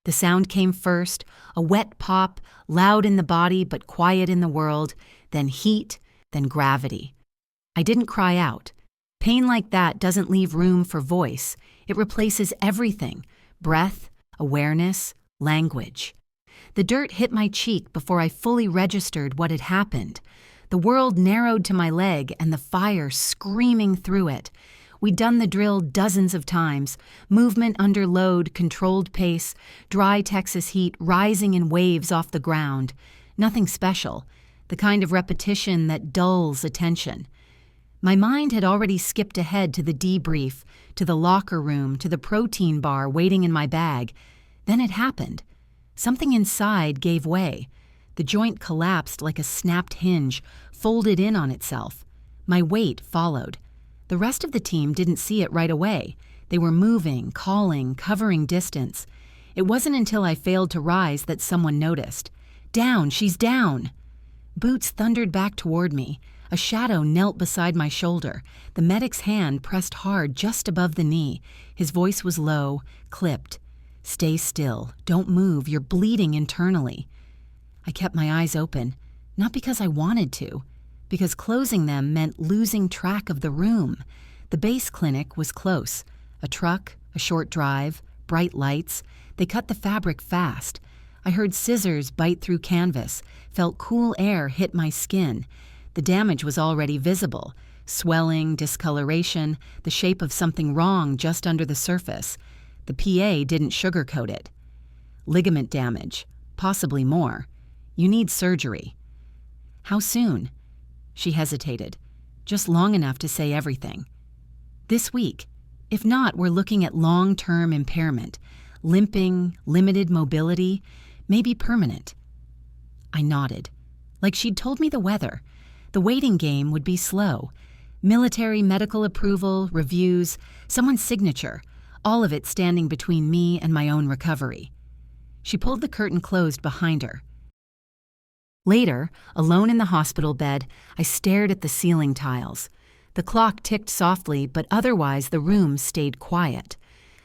The sound came first, a wet pop, loud in the body but quiet in the world, then heat, then gravity. I didn't cry out. Pain like that doesn't leave room for voice. It replaces everything: breath, awareness, language. The dirt hit my cheek before I fully registered what had happened. The world narrowed to my leg and the fire screaming through it. We'd done the drill dozens of times, movement under load, controlled pace, dry Texas heat rising in waves off the ground. Nothing special, the kind of repetition that dulls attention. My mind had already skipped ahead to the debrief, to the locker room, to the protein bar waiting in my bag. Then it happened. Something inside gave way. The joint collapsed like a snapped hinge, folded in on itself. My weight followed. The rest of the team didn't see it right away. They were moving, calling, covering distance. It wasn't until I failed to rise that someone noticed. "Down, she's down!" Boots thundered back toward me. A shadow knelt beside my shoulder. The medic's hand pressed hard just above the knee. His voice was low, clipped. "Stay still. Don't move. You're bleeding internally." I kept my eyes open, not because I wanted to, because closing them meant losing track of the room. The base clinic was close. A truck, a short drive, bright lights. They cut the fabric fast. I heard scissors bite through canvas, felt cool air hit my skin. The damage was already visible. Swelling, discoloration, the shape of something wrong just under the surface. The PA didn't sugarcoat it. Ligament damage, possibly more. You need surgery. How soon? She hesitated, just long enough to say everything. This week. If not, we're looking at long-term impairment, limping, limited mobility, maybe permanent. I nodded, like she'd told me the weather. The waiting game would be slow. Military medical approval, reviews, someone's signature, all of it standing between me and my own recovery. She pulled the curtain closed behind her. Later, alone in the hospital bed, I stared at the ceiling tiles. The clock ticked softly, but otherwise the room stayed quiet.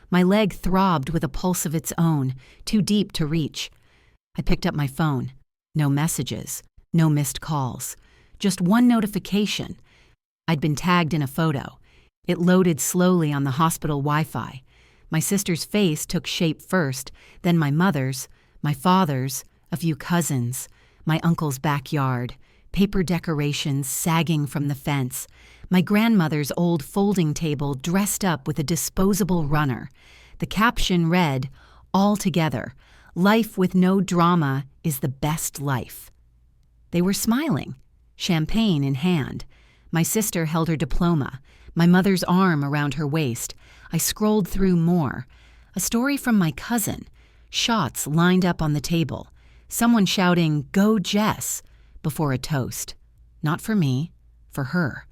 My leg throbbed with a pulse of its own, too deep to reach. I picked up my phone. No messages, no missed calls. Just one notification. I'd been tagged in a photo. It loaded slowly on the hospital Wi-Fi. My sister's face took shape first, then my mother's, my father's, a few cousins, my uncle's backyard, paper decorations sagging from the fence, my grandmother's old folding table dressed up with a disposable runner. The caption read, "All together, life with no drama is the best life." They were smiling, champagne in hand. My sister held her diploma, my mother's arm around her waist. I scrolled through more. A story from my cousin. Shots lined up on the table. Someone shouting, "Go Jess," before a toast. Not for me, for her.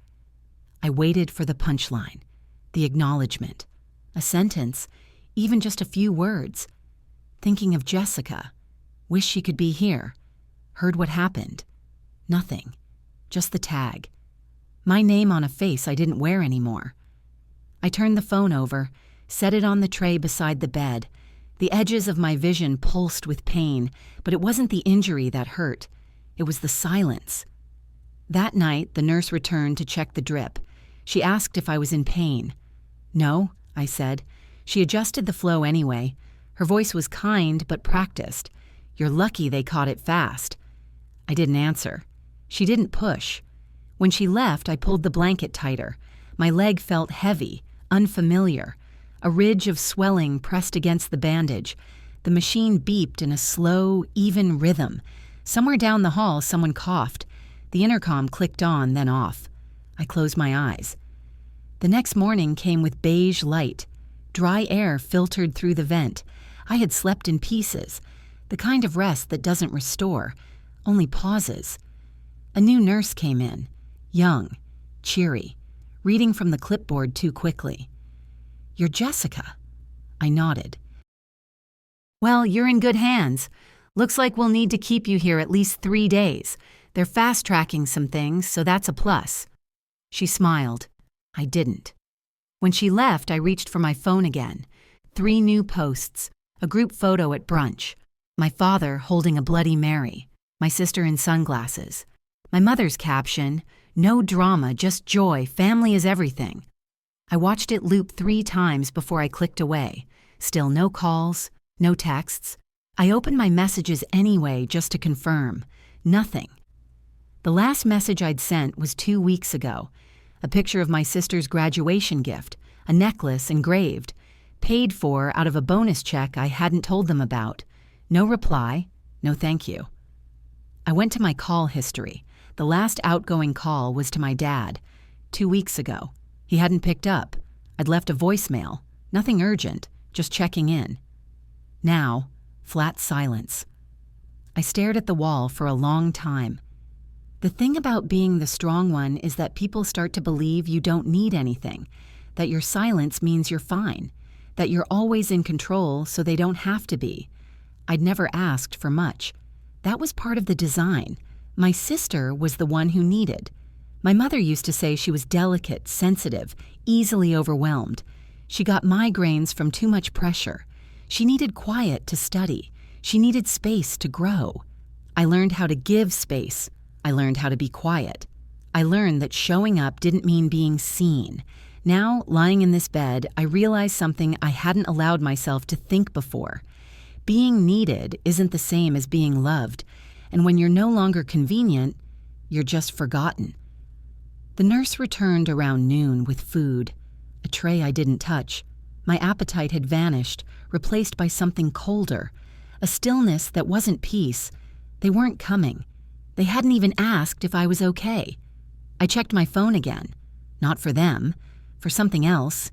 I waited for the punchline, the acknowledgement. A sentence, even just a few words. Thinking of Jessica. Wish she could be here. Heard what happened. Nothing. Just the tag. My name on a face I didn't wear anymore. I turned the phone over, set it on the tray beside the bed. The edges of my vision pulsed with pain, but it wasn't the injury that hurt. It was the silence. That night, the nurse returned to check the drip. She asked if I was in pain. "No," I said. She adjusted the flow anyway. Her voice was kind but practiced. "You're lucky they caught it fast." I didn't answer. She didn't push. When she left, I pulled the blanket tighter. My leg felt heavy, unfamiliar. A ridge of swelling pressed against the bandage. The machine beeped in a slow, even rhythm. Somewhere down the hall, someone coughed. The intercom clicked on, then off. I closed my eyes. The next morning came with beige light. Dry air filtered through the vent. I had slept in pieces. The kind of rest that doesn't restore, only pauses. A new nurse came in. Young, cheery, reading from the clipboard too quickly. "You're Jessica." I nodded. "Well, you're in good hands. Looks like we'll need to keep you here at least 3 days. They're fast-tracking some things, so that's a plus." She smiled. I didn't. When she left, I reached for my phone again. 3 new posts. a group photo at brunch, my father holding a Bloody Mary, my sister in sunglasses, my mother's caption, "No drama, just joy, family is everything." I watched it loop 3 times before I clicked away. Still no calls, no texts. I opened my messages anyway just to confirm. Nothing. The last message I'd sent was 2 weeks ago. A picture of my sister's graduation gift, a necklace engraved, paid for out of a bonus check I hadn't told them about. No reply, no thank you. I went to my call history. The last outgoing call was to my dad, 2 weeks ago. He hadn't picked up. I'd left a voicemail. Nothing urgent, just checking in. Now, flat silence. I stared at the wall for a long time. The thing about being the strong one is that people start to believe you don't need anything, that your silence means you're fine, that you're always in control so they don't have to be. I'd never asked for much. That was part of the design. My sister was the one who needed. My mother used to say she was delicate, sensitive, easily overwhelmed. She got migraines from too much pressure. She needed quiet to study. She needed space to grow. I learned how to give space. I learned how to be quiet. I learned that showing up didn't mean being seen. Now, lying in this bed, I realized something I hadn't allowed myself to think before. Being needed isn't the same as being loved, and when you're no longer convenient, you're just forgotten. The nurse returned around noon with food, a tray I didn't touch. My appetite had vanished, replaced by something colder, a stillness that wasn't peace. They weren't coming. They hadn't even asked if I was okay. I checked my phone again. Not for them, for something else,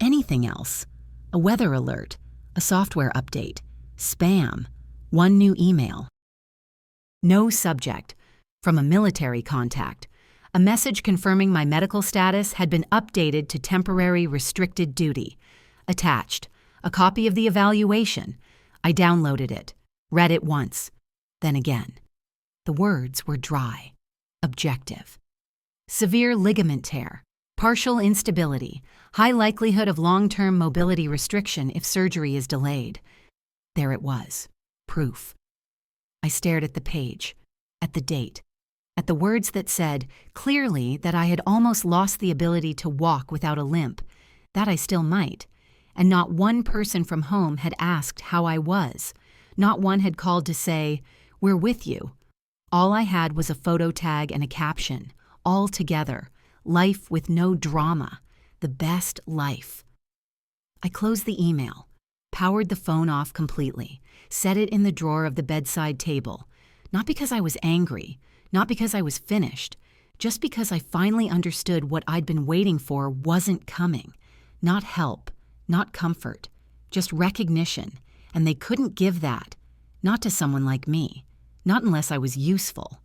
anything else. A weather alert, a software update, spam, one new email. No subject. From a military contact. A message confirming my medical status had been updated to temporary restricted duty. Attached. A copy of the evaluation. I downloaded it. Read it once. Then again. The words were dry. Objective. Severe ligament tear. Partial instability. High likelihood of long-term mobility restriction if surgery is delayed. There it was. Proof. I stared at the page, at the date, at the words that said clearly that I had almost lost the ability to walk without a limp, that I still might, and not one person from home had asked how I was. Not one had called to say, "We're with you." All I had was a photo tag and a caption, all together, life with no drama, the best life. I closed the email, powered the phone off completely, set it in the drawer of the bedside table, not because I was angry, not because I was finished, just because I finally understood what I'd been waiting for wasn't coming. Not help, not comfort, just recognition, and they couldn't give that, not to someone like me, not unless I was useful.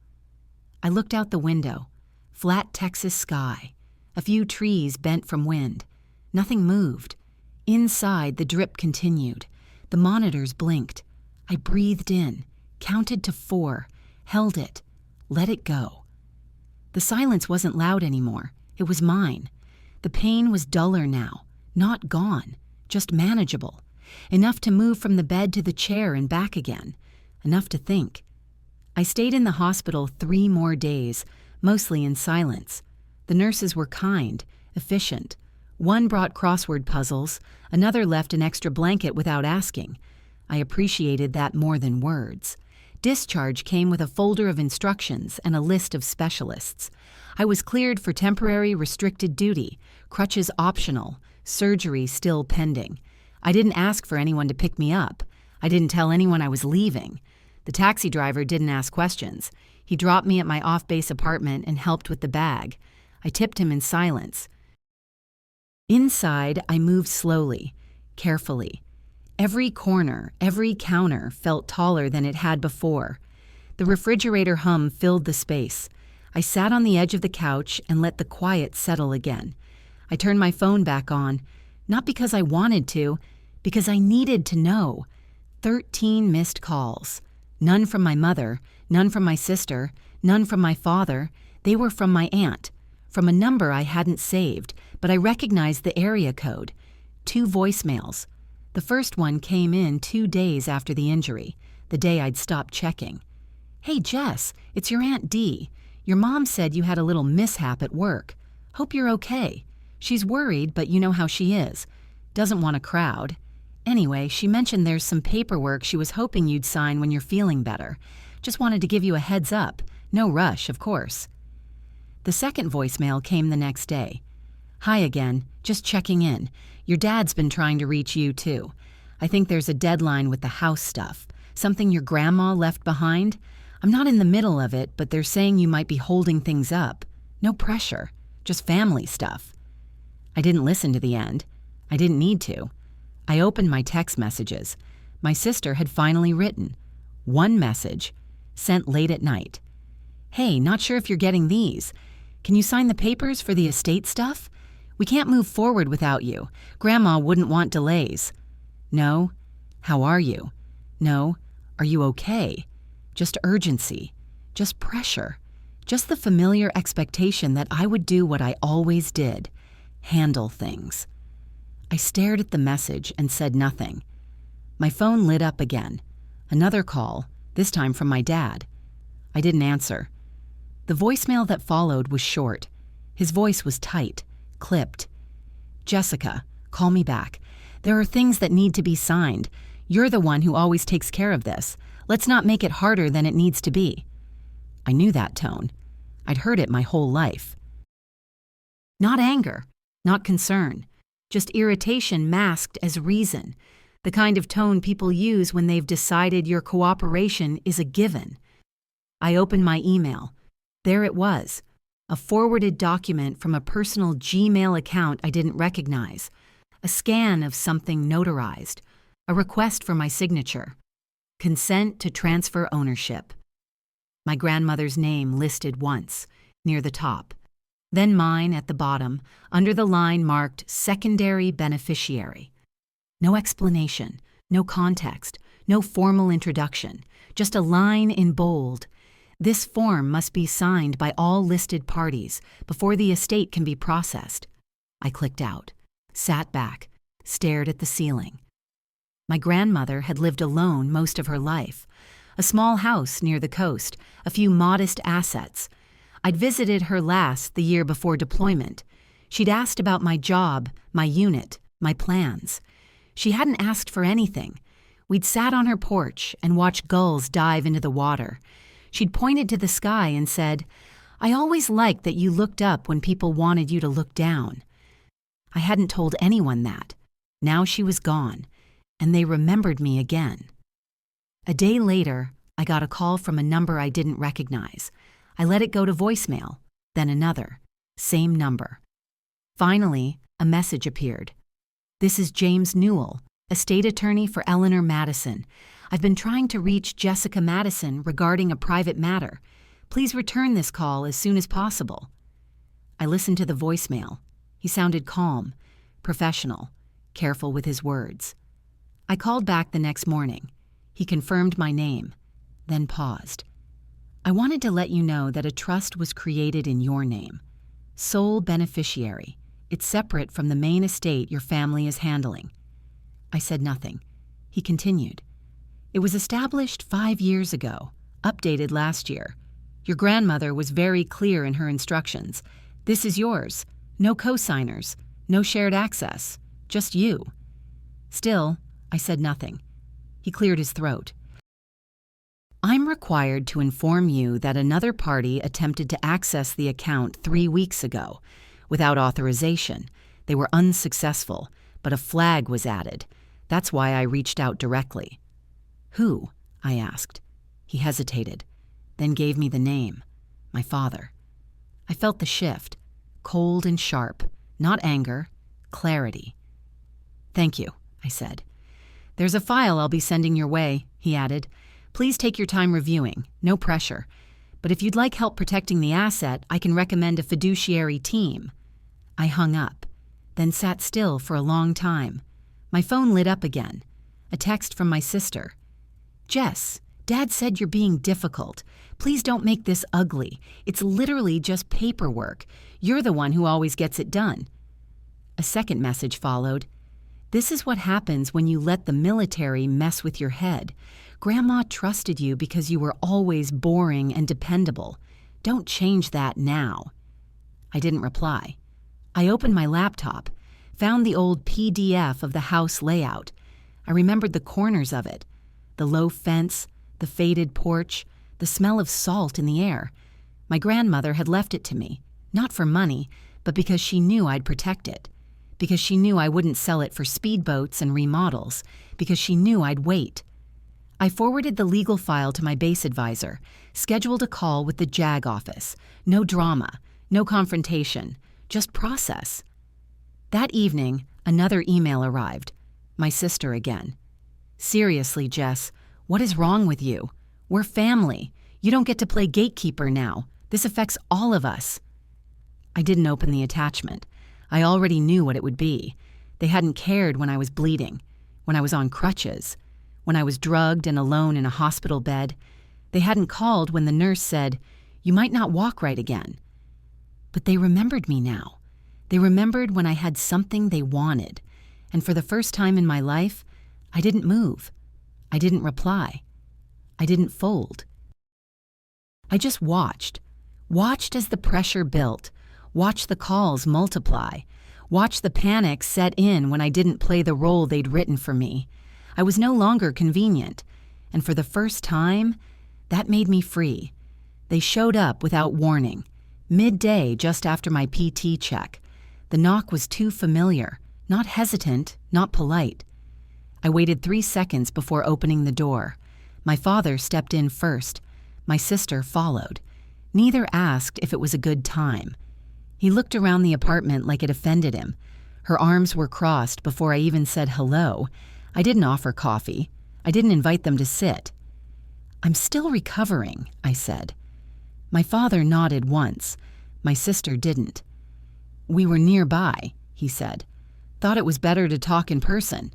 I looked out the window, flat Texas sky, a few trees bent from wind. Nothing moved. Inside, the drip continued. The monitors blinked. I breathed in, counted to 4, held it, let it go. The silence wasn't loud anymore. It was mine. The pain was duller now, not gone, just manageable. Enough to move from the bed to the chair and back again. Enough to think. I stayed in the hospital 3 more days, mostly in silence. The nurses were kind, efficient. One brought crossword puzzles, another left an extra blanket without asking. I appreciated that more than words. Discharge came with a folder of instructions and a list of specialists. I was cleared for temporary restricted duty, crutches optional, surgery still pending. I didn't ask for anyone to pick me up. I didn't tell anyone I was leaving. The taxi driver didn't ask questions. He dropped me at my off-base apartment and helped with the bag. I tipped him in silence. Inside, I moved slowly, carefully. Every corner, every counter felt taller than it had before. The refrigerator hum filled the space. I sat on the edge of the couch and let the quiet settle again. I turned my phone back on, not because I wanted to, because I needed to know. 13 missed calls. None from my mother, none from my sister, none from my father. They were from my aunt, from a number I hadn't saved, but I recognized the area code. 2 voicemails. The first one came in 2 days after the injury, the day I'd stopped checking. "Hey Jess, it's your Aunt Dee. Your mom said you had a little mishap at work. Hope you're okay. She's worried, but you know how she is. Doesn't want a crowd. Anyway, she mentioned there's some paperwork she was hoping you'd sign when you're feeling better. Just wanted to give you a heads up. No rush, of course." The second voicemail came the next day. "Hi again, just checking in. Your dad's been trying to reach you too. I think there's a deadline with the house stuff. Something your grandma left behind. I'm not in the middle of it, but they're saying you might be holding things up. No pressure, just family stuff." I didn't listen to the end. I didn't need to. I opened my text messages. My sister had finally written. One message, sent late at night. "Hey, not sure if you're getting these. Can you sign the papers for the estate stuff? We can't move forward without you. Grandma wouldn't want delays. No. How are you? No. Are you okay? Just urgency. Just pressure. Just the familiar expectation that I would do what I always did. Handle things." I stared at the message and said nothing. My phone lit up again. Another call, this time from my dad. I didn't answer. The voicemail that followed was short. His voice was tight, clipped. "Jessica, call me back. There are things that need to be signed. You're the one who always takes care of this. Let's not make it harder than it needs to be." I knew that tone. I'd heard it my whole life. Not anger, not concern, just irritation masked as reason, the kind of tone people use when they've decided your cooperation is a given. I opened my email. There it was, a forwarded document from a personal Gmail account I didn't recognize, a scan of something notarized, a request for my signature, consent to transfer ownership. My grandmother's name listed once, near the top, then mine at the bottom, under the line marked secondary beneficiary. No explanation, no context, no formal introduction, just a line in bold. This form must be signed by all listed parties before the estate can be processed. I clicked out, sat back, stared at the ceiling. My grandmother had lived alone most of her life. A small house near the coast, a few modest assets. I'd visited her last the year before deployment. She'd asked about my job, my unit, my plans. She hadn't asked for anything. We'd sat on her porch and watched gulls dive into the water. She'd pointed to the sky and said, "I always liked that you looked up when people wanted you to look down." I hadn't told anyone that. Now she was gone, and they remembered me again. A day later, I got a call from a number I didn't recognize. I let it go to voicemail, then another, same number. Finally, a message appeared. "This is James Newell, estate attorney for Eleanor Madison. I've been trying to reach Jessica Madison regarding a private matter. Please return this call as soon as possible." I listened to the voicemail. He sounded calm, professional, careful with his words. I called back the next morning. He confirmed my name, then paused. "I wanted to let you know that a trust was created in your name. Sole beneficiary. It's separate from the main estate your family is handling." I said nothing. He continued. "It was established 5 years ago, updated last year. Your grandmother was very clear in her instructions. This is yours. No co-signers, no shared access, just you." Still, I said nothing. He cleared his throat. "I'm required to inform you that another party attempted to access the account 3 weeks ago. Without authorization. They were unsuccessful, but a flag was added. That's why I reached out directly." "Who?" I asked. He hesitated, then gave me the name. My father. I felt the shift, cold and sharp, not anger, clarity. "Thank you," I said. "There's a file I'll be sending your way," he added. "Please take your time reviewing, no pressure. But if you'd like help protecting the asset, I can recommend a fiduciary team." I hung up, then sat still for a long time. My phone lit up again. A text from my sister. "Jess, Dad said you're being difficult. Please don't make this ugly. It's literally just paperwork. You're the one who always gets it done." A second message followed. This is what happens when you let the military mess with your head. Grandma trusted you because you were always boring and dependable. Don't change that now." I didn't reply. I opened my laptop, found the old PDF of the house layout. I remembered the corners of it, the low fence, the faded porch, the smell of salt in the air. My grandmother had left it to me, not for money, but because she knew I'd protect it, because she knew I wouldn't sell it for speedboats and remodels, because she knew I'd wait. I forwarded the legal file to my base advisor, scheduled a call with the JAG office. No drama, no confrontation, just process. That evening, another email arrived. My sister again. "Seriously, Jess, what is wrong with you? We're family. You don't get to play gatekeeper now. This affects all of us." I didn't open the attachment. I already knew what it would be. They hadn't cared when I was bleeding, when I was on crutches, when I was drugged and alone in a hospital bed. They hadn't called when the nurse said, "You might not walk right again." But they remembered me now. They remembered when I had something they wanted. And for the first time in my life, I didn't move. I didn't reply. I didn't fold. I just watched as the pressure built, watched the calls multiply, watched the panic set in when I didn't play the role they'd written for me. I was no longer convenient, and for the first time, that made me free. They showed up without warning, midday just after my PT check. The knock was too familiar, not hesitant, not polite. I waited 3 seconds before opening the door. My father stepped in first. My sister followed. Neither asked if it was a good time. He looked around the apartment like it offended him. Her arms were crossed before I even said hello. I didn't offer coffee. I didn't invite them to sit. "I'm still recovering," I said. My father nodded once. My sister didn't. "We were nearby," he said. "Thought it was better to talk in person."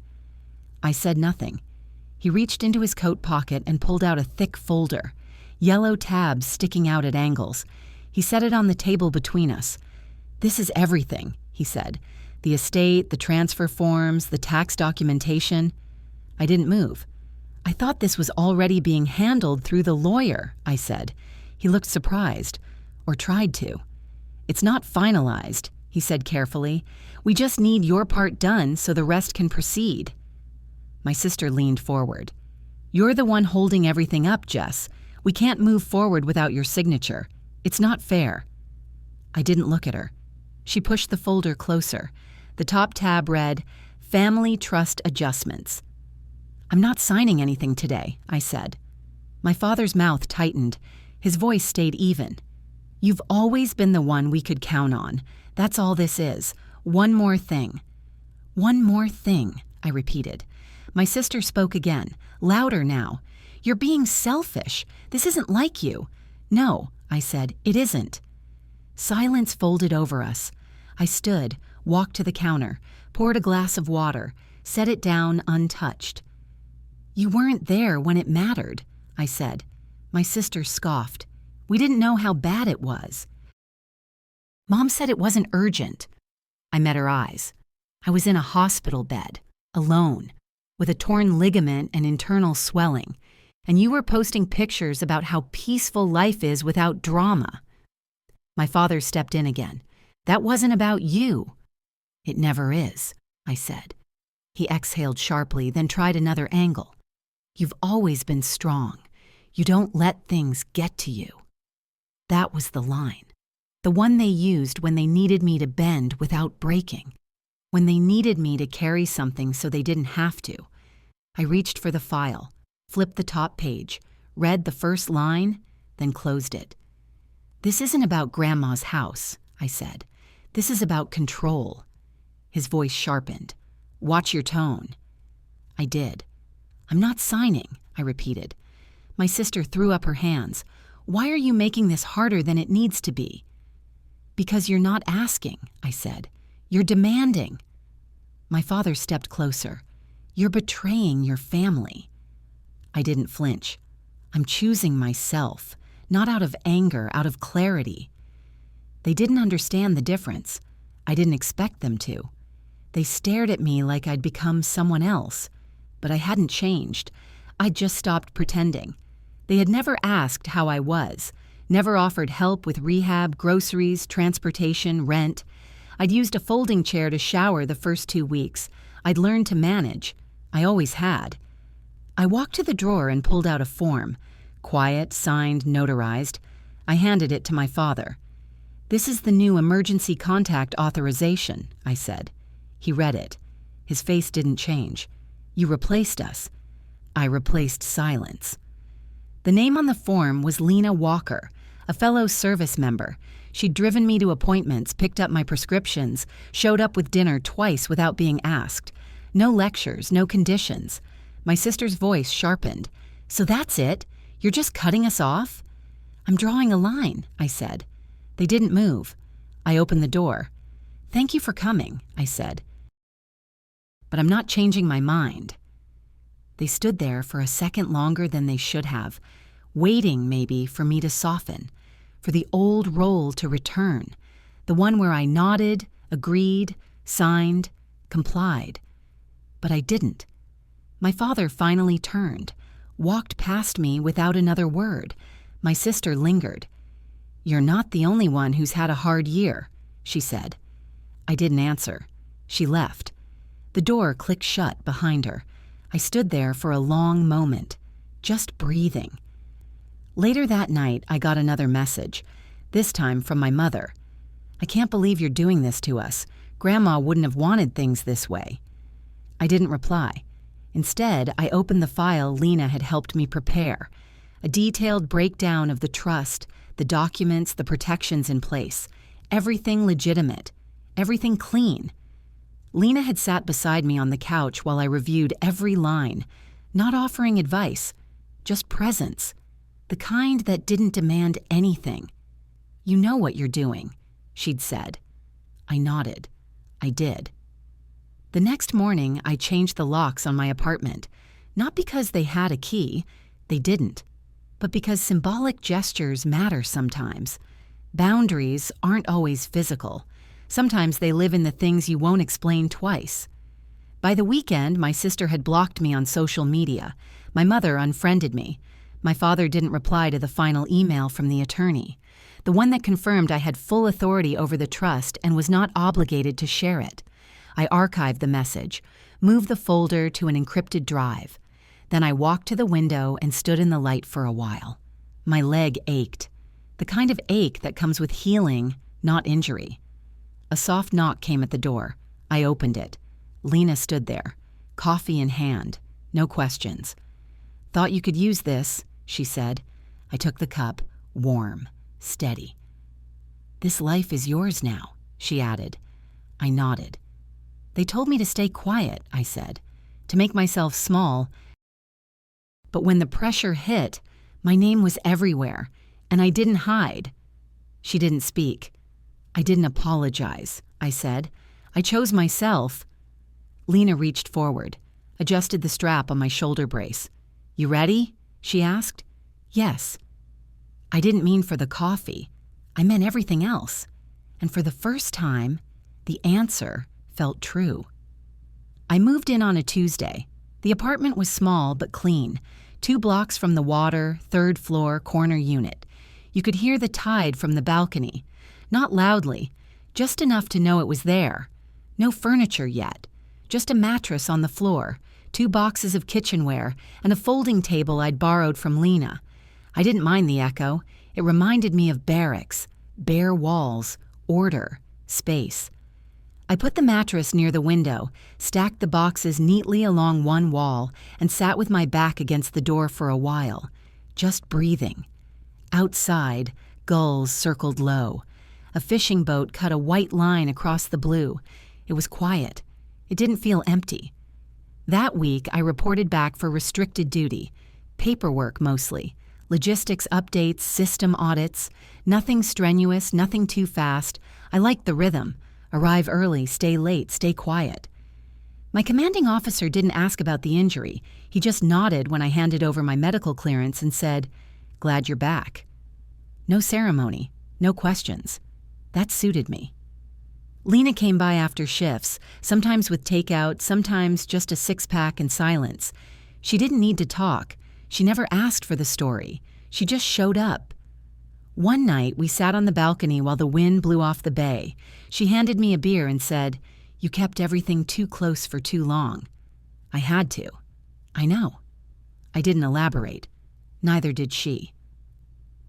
I said nothing. He reached into his coat pocket and pulled out a thick folder, yellow tabs sticking out at angles. He set it on the table between us. "This is everything," he said. "The estate, the transfer forms, the tax documentation." I didn't move. "I thought this was already being handled through the lawyer," I said. He looked surprised, or tried to. "It's not finalized," he said carefully. "We just need your part done so the rest can proceed." My sister leaned forward. "You're the one holding everything up, Jess. We can't move forward without your signature. It's not fair." I didn't look at her. She pushed the folder closer. The top tab read, "Family Trust Adjustments." "I'm not signing anything today," I said. My father's mouth tightened. His voice stayed even. "You've always been the one we could count on. That's all this is. One more thing." "One more thing," I repeated. My sister spoke again, louder now. "You're being selfish. This isn't like you." "No," I said, "it isn't." Silence folded over us. I stood, walked to the counter, poured a glass of water, set it down untouched. "You weren't there when it mattered," I said. My sister scoffed. "We didn't know how bad it was." "Mom said it wasn't urgent." I met her eyes. I was in a hospital bed, alone, with a torn ligament and internal swelling, and you were posting pictures about how peaceful life is without drama. My father stepped in again. "That wasn't about you." "It never is," I said. He exhaled sharply, then tried another angle. "You've always been strong. You don't let things get to you." That was the line. The one they used when they needed me to bend without breaking. When they needed me to carry something so they didn't have to. I reached for the file, flipped the top page, read the first line, then closed it. "This isn't about Grandma's house," I said. "This is about control." His voice sharpened. "Watch your tone." I did. "I'm not signing," I repeated. My sister threw up her hands. "Why are you making this harder than it needs to be?" "Because you're not asking," I said. "You're demanding." My father stepped closer. "You're betraying your family." I didn't flinch. "I'm choosing myself, not out of anger, out of clarity." They didn't understand the difference. I didn't expect them to. They stared at me like I'd become someone else. But I hadn't changed. I'd just stopped pretending. They had never asked how I was, never offered help with rehab, groceries, transportation, rent. I'd used a folding chair to shower the first 2 weeks. I'd learned to manage. I always had. I walked to the drawer and pulled out a form. Quiet, signed, notarized. I handed it to my father. "This is the new emergency contact authorization," I said. He read it. His face didn't change. "You replaced us." I replaced silence. The name on the form was Lena Walker, a fellow service member. She'd driven me to appointments, picked up my prescriptions, showed up with dinner twice without being asked. No lectures, no conditions. My sister's voice sharpened. "So that's it? You're just cutting us off?" "I'm drawing a line," I said. They didn't move. I opened the door. "Thank you for coming," I said. "But I'm not changing my mind." They stood there for a second longer than they should have, waiting maybe for me to soften, for the old role to return, the one where I nodded, agreed, signed, complied. But I didn't. My father finally turned, walked past me without another word. My sister lingered. "You're not the only one who's had a hard year," she said. I didn't answer. She left. The door clicked shut behind her. I stood there for a long moment, just breathing. Later that night, I got another message, this time from my mother. "I can't believe you're doing this to us. Grandma wouldn't have wanted things this way." I didn't reply. Instead, I opened the file Lena had helped me prepare, a detailed breakdown of the trust, the documents, the protections in place, everything legitimate, everything clean. Lena had sat beside me on the couch while I reviewed every line, not offering advice, just presence, the kind that didn't demand anything. "You know what you're doing," she'd said. I nodded. I did. The next morning, I changed the locks on my apartment, not because they had a key, they didn't, but because symbolic gestures matter sometimes. Boundaries aren't always physical. Sometimes they live in the things you won't explain twice. By the weekend, my sister had blocked me on social media. My mother unfriended me. My father didn't reply to the final email from the attorney, the one that confirmed I had full authority over the trust and was not obligated to share it. I archived the message, moved the folder to an encrypted drive. Then I walked to the window and stood in the light for a while. My leg ached, the kind of ache that comes with healing, not injury. A soft knock came at the door. I opened it. Lena stood there, coffee in hand, no questions. "Thought you could use this," she said. I took the cup, warm, steady. "This life is yours now," she added. I nodded. "They told me to stay quiet," I said, "to make myself small. But when the pressure hit, my name was everywhere, and I didn't hide." She didn't speak. "I didn't apologize," I said. "I chose myself." Lena reached forward, adjusted the strap on my shoulder brace. "You ready?" she asked. "Yes." I didn't mean for the coffee. I meant everything else. And for the first time, the answer felt true. I moved in on a Tuesday. The apartment was small but clean, 2 blocks from the water, 3rd floor, corner unit. You could hear the tide from the balcony. Not loudly, just enough to know it was there. No furniture yet, just a mattress on the floor, 2 boxes of kitchenware, and a folding table I'd borrowed from Lena. I didn't mind the echo. It reminded me of barracks, bare walls, order, space. I put the mattress near the window, stacked the boxes neatly along one wall, and sat with my back against the door for a while, just breathing. Outside, gulls circled low. A fishing boat cut a white line across the blue. It was quiet. It didn't feel empty. That week, I reported back for restricted duty. Paperwork mostly. Logistics updates, system audits. Nothing strenuous, nothing too fast. I liked the rhythm. Arrive early, stay late, stay quiet. My commanding officer didn't ask about the injury. He just nodded when I handed over my medical clearance and said, "Glad you're back." No ceremony, no questions. That suited me. Lena came by after shifts, sometimes with takeout, sometimes just a six-pack and silence. She didn't need to talk. She never asked for the story. She just showed up. One night, we sat on the balcony while the wind blew off the bay. She handed me a beer and said, "You kept everything too close for too long." I had to. I know. I didn't elaborate. Neither did she.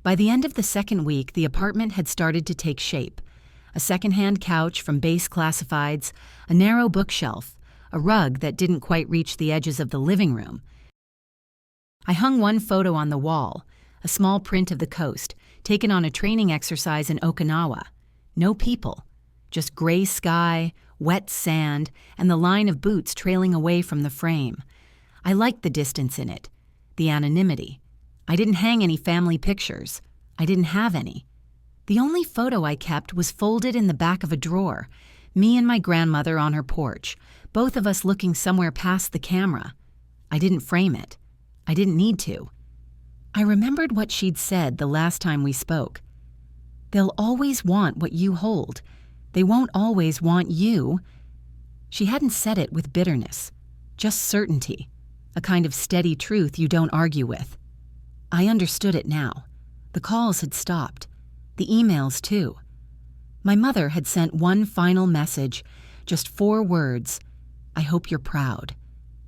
By the end of the second week, the apartment had started to take shape. A secondhand couch from base classifieds, a narrow bookshelf, a rug that didn't quite reach the edges of the living room. I hung one photo on the wall, a small print of the coast, taken on a training exercise in Okinawa. No people, just gray sky, wet sand, and the line of boots trailing away from the frame. I liked the distance in it, the anonymity. I didn't hang any family pictures. I didn't have any. The only photo I kept was folded in the back of a drawer, me and my grandmother on her porch, both of us looking somewhere past the camera. I didn't frame it. I didn't need to. I remembered what she'd said the last time we spoke. They'll always want what you hold. They won't always want you. She hadn't said it with bitterness, just certainty, a kind of steady truth you don't argue with. I understood it now. The calls had stopped. The emails, too. My mother had sent one final message, just 4 words. "I hope you're proud."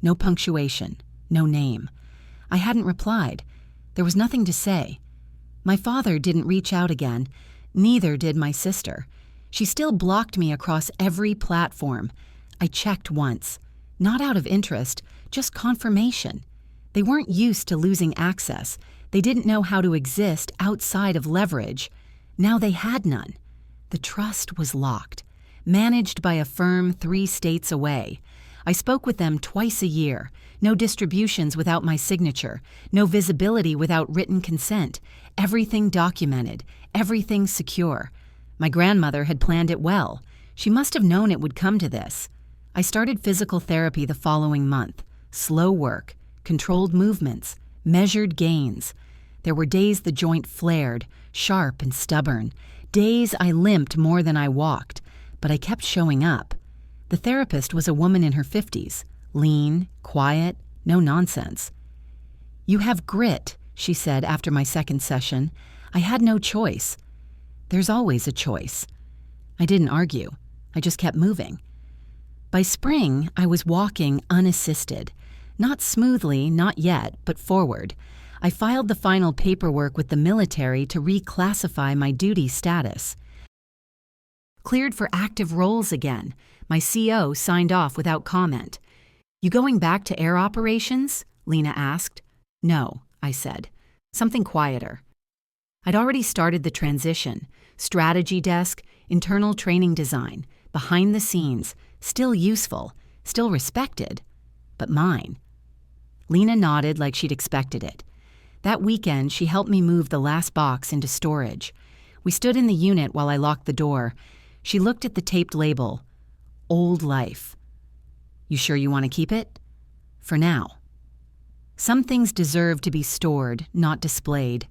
No punctuation, no name. I hadn't replied. There was nothing to say. My father didn't reach out again. Neither did my sister. She still blocked me across every platform. I checked once. Not out of interest, just confirmation. They weren't used to losing access. They didn't know how to exist outside of leverage. Now they had none. The trust was locked, managed by a firm 3 states away. I spoke with them twice a year. No distributions without my signature. No visibility without written consent. Everything documented. Everything secure. My grandmother had planned it well. She must have known it would come to this. I started physical therapy the following month. Slow work, controlled movements, measured gains. There were days the joint flared, sharp and stubborn. Days I limped more than I walked, but I kept showing up. The therapist was a woman in her 50s, lean, quiet, no nonsense. "You have grit," she said after my second session. I had no choice. There's always a choice. I didn't argue. I just kept moving. By spring, I was walking unassisted. Not smoothly, not yet, but forward. I filed the final paperwork with the military to reclassify my duty status. Cleared for active roles again. My CO signed off without comment. "You going back to air operations?" Lena asked. "No," I said. "Something quieter." I'd already started the transition. Strategy desk, internal training design, behind the scenes, still useful, still respected, but mine. Lena nodded like she'd expected it. That weekend, she helped me move the last box into storage. We stood in the unit while I locked the door. She looked at the taped label, "Old Life." "You sure you want to keep it?" "For now." Some things deserve to be stored, not displayed.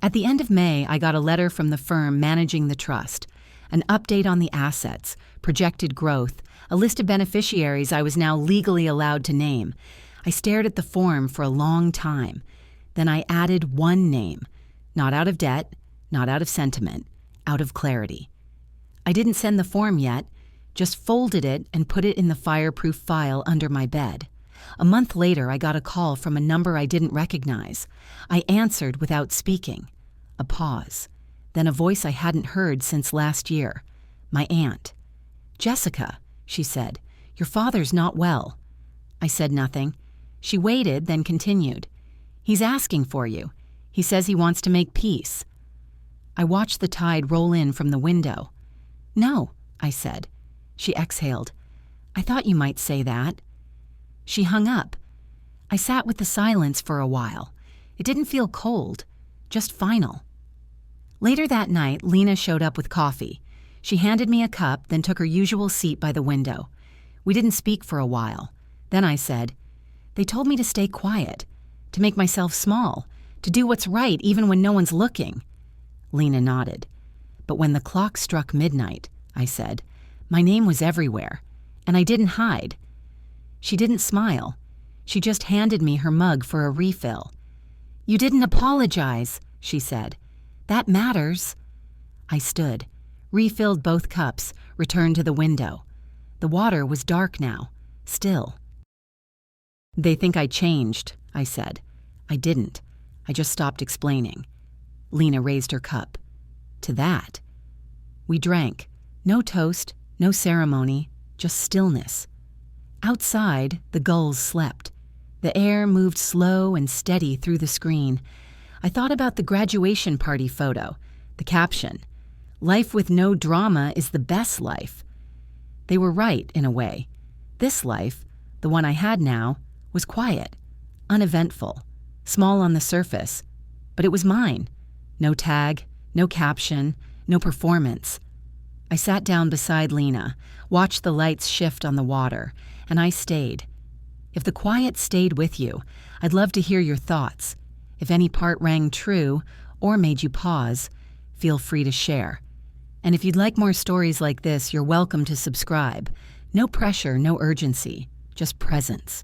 At the end of May, I got a letter from the firm managing the trust, an update on the assets, projected growth, a list of beneficiaries I was now legally allowed to name. I stared at the form for a long time. Then I added one name, not out of debt, not out of sentiment, out of clarity. I didn't send the form yet, just folded it and put it in the fireproof file under my bed. A month later, I got a call from a number I didn't recognize. I answered without speaking. A pause. Then a voice I hadn't heard since last year. My aunt. "Jessica," she said, "your father's not well." I said nothing. She waited, then continued. "He's asking for you. He says he wants to make peace." I watched the tide roll in from the window. "No," I said. She exhaled. "I thought you might say that." She hung up. I sat with the silence for a while. It didn't feel cold, just final. Later that night, Lena showed up with coffee. She handed me a cup, then took her usual seat by the window. We didn't speak for a while. Then I said, "They told me to stay quiet, to make myself small, to do what's right even when no one's looking." Lena nodded. "But when the clock struck midnight," I said, My name was everywhere, and I didn't hide. She didn't smile. She just handed me her mug for a refill. "You didn't apologize," she said. "That matters." I stood, refilled both cups, returned to the window. The water was dark now, still. "They think I changed," I said. I didn't. I just stopped explaining. Lena raised her cup. To that. We drank. No toast, no ceremony, just stillness. Outside, the gulls slept. The air moved slow and steady through the screen. I thought about the graduation party photo, the caption, "Life with no drama is the best life." They were right, in a way. This life, the one I had now, was quiet, uneventful, small on the surface, but it was mine. No tag, no caption, no performance. I sat down beside Lena, watched the lights shift on the water, and I stayed. If the quiet stayed with you, I'd love to hear your thoughts. If any part rang true or made you pause, feel free to share. And if you'd like more stories like this, you're welcome to subscribe. No pressure, no urgency, just presence.